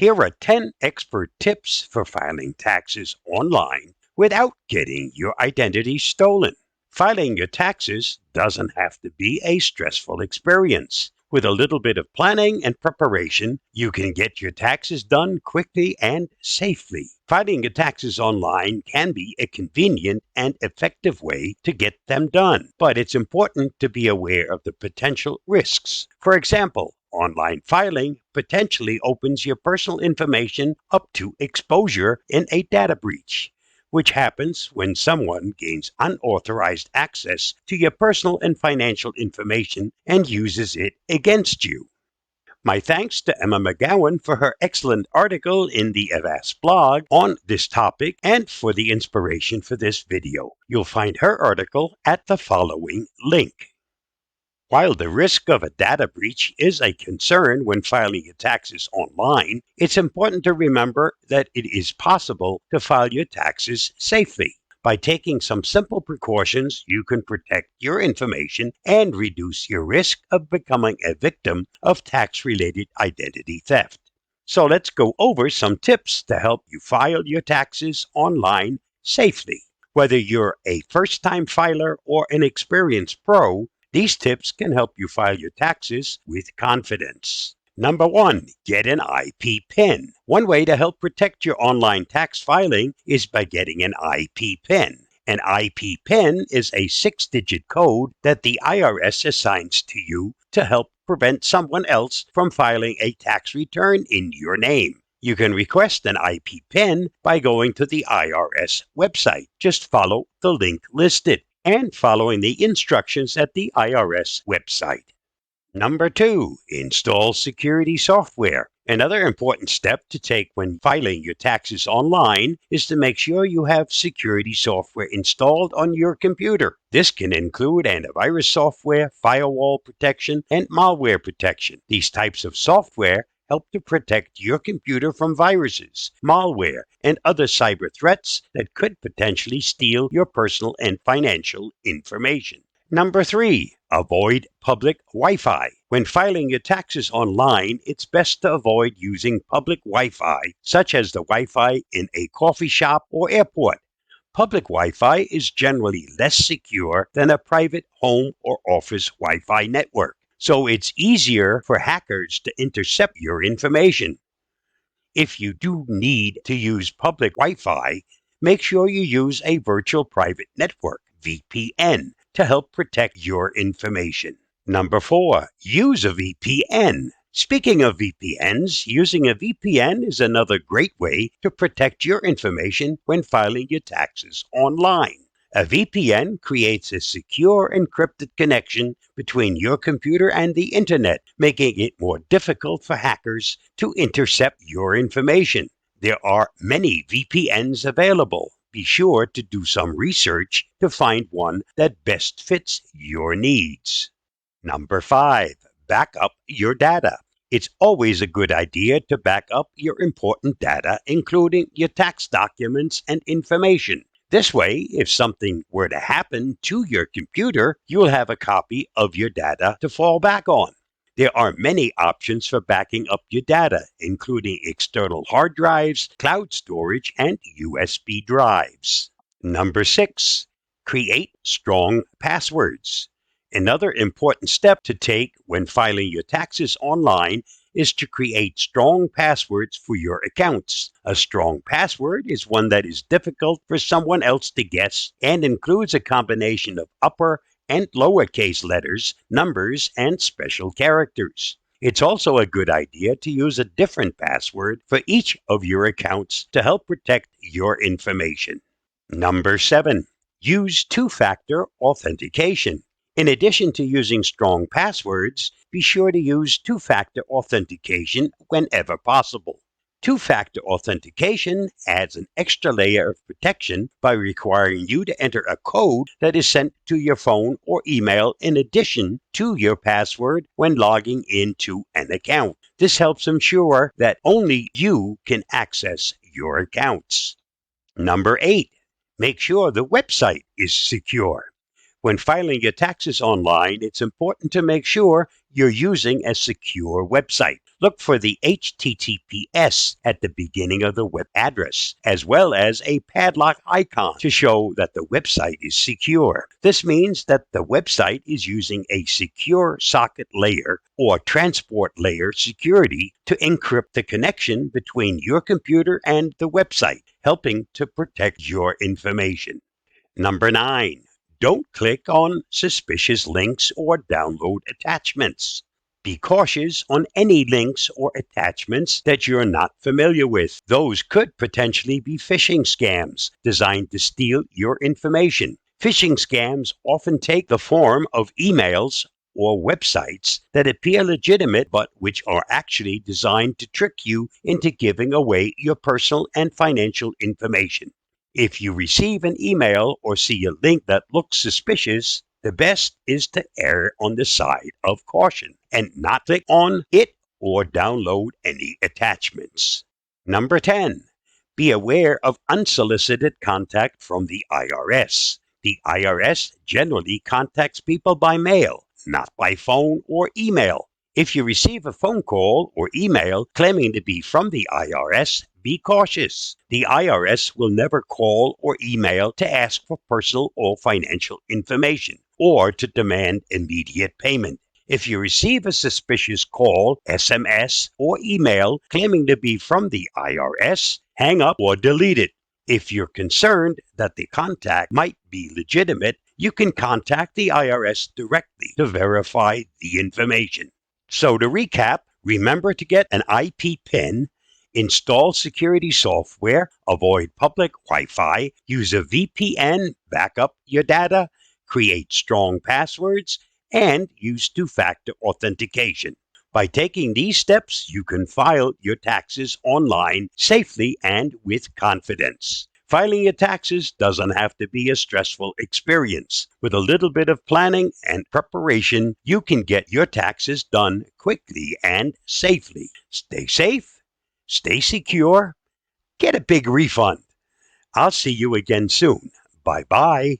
Here are 10 expert tips for filing taxes online without getting your identity stolen. Filing your taxes doesn't have to be a stressful experience. With a little bit of planning and preparation, you can get your taxes done quickly and safely. Filing your taxes online can be a convenient and effective way to get them done, but it's important to be aware of the potential risks. For example, online filing potentially opens your personal information up to exposure in a data breach, which happens when someone gains unauthorized access to your personal and financial information and uses it against you. My thanks to Emma McGowan for her excellent article in the Avast blog on this topic and for the inspiration for this video. You'll find her article at the following link. While the risk of a data breach is a concern when filing your taxes online, it's important to remember that it is possible to file your taxes safely. By taking some simple precautions, you can protect your information and reduce your risk of becoming a victim of tax-related identity theft. So let's go over some tips to help you file your taxes online safely. Whether you're a first-time filer or an experienced pro, these tips can help you file your taxes with confidence. Number 1, get an IP PIN. One way to help protect your online tax filing is by getting an IP PIN. An IP PIN is a 6-digit code that the IRS assigns to you to help prevent someone else from filing a tax return in your name. You can request an IP PIN by going to the IRS website. Just follow the link listed and following the instructions at the IRS website. Number 2, install security software. Another important step to take when filing your taxes online is to make sure you have security software installed on your computer. This can include antivirus software, firewall protection, and malware protection. These types of software help to protect your computer from viruses, malware, and other cyber threats that could potentially steal your personal and financial information. Number 3, avoid public Wi-Fi. When filing your taxes online, it's best to avoid using public Wi-Fi, such as the Wi-Fi in a coffee shop or airport. Public Wi-Fi is generally less secure than a private home or office Wi-Fi network, so it's easier for hackers to intercept your information. If you do need to use public Wi-Fi, make sure you use a virtual private network, VPN, to help protect your information. Number 4, use a VPN. Speaking of VPNs, using a VPN is another great way to protect your information when filing your taxes online. A VPN creates a secure encrypted connection between your computer and the internet, making it more difficult for hackers to intercept your information. There are many VPNs available. Be sure to do some research to find one that best fits your needs. Number 5, back up your data. It's always a good idea to back up your important data, including your tax documents and information. This way, if something were to happen to your computer, you'll have a copy of your data to fall back on. There are many options for backing up your data, including external hard drives, cloud storage, and USB drives. Number 6, create strong passwords. Another important step to take when filing your taxes online is to create strong passwords for your accounts. A strong password is one that is difficult for someone else to guess and includes a combination of upper and lowercase letters, numbers, and special characters. It's also a good idea to use a different password for each of your accounts to help protect your information. Number 7, use two-factor authentication. In addition to using strong passwords, be sure to use two-factor authentication whenever possible. Two-factor authentication adds an extra layer of protection by requiring you to enter a code that is sent to your phone or email in addition to your password when logging into an account. This helps ensure that only you can access your accounts. Number 8, make sure the website is secure. When filing your taxes online, it's important to make sure you're using a secure website. Look for the HTTPS at the beginning of the web address, as well as a padlock icon to show that the website is secure. This means that the website is using a secure socket layer or transport layer security to encrypt the connection between your computer and the website, helping to protect your information. Number 9. Don't click on suspicious links or download attachments. Be cautious on any links or attachments that you're not familiar with. Those could potentially be phishing scams designed to steal your information. Phishing scams often take the form of emails or websites that appear legitimate but which are actually designed to trick you into giving away your personal and financial information. If you receive an email or see a link that looks suspicious, the best is to err on the side of caution and not click on it or download any attachments. Number 10. Be aware of unsolicited contact from the IRS. The IRS generally contacts people by mail, not by phone or email. If you receive a phone call or email claiming to be from the IRS, be cautious. The IRS will never call or email to ask for personal or financial information or to demand immediate payment. If you receive a suspicious call, SMS, or email claiming to be from the IRS, hang up or delete it. If you're concerned that the contact might be legitimate, you can contact the IRS directly to verify the information. So to recap, remember to get an IP PIN, install security software, avoid public Wi-Fi, use a VPN, back up your data, create strong passwords, and use two-factor authentication. By taking these steps, you can file your taxes online safely and with confidence. Filing your taxes doesn't have to be a stressful experience. With a little bit of planning and preparation, you can get your taxes done quickly and safely. Stay safe, stay secure, get a big refund. I'll see you again soon. Bye-bye.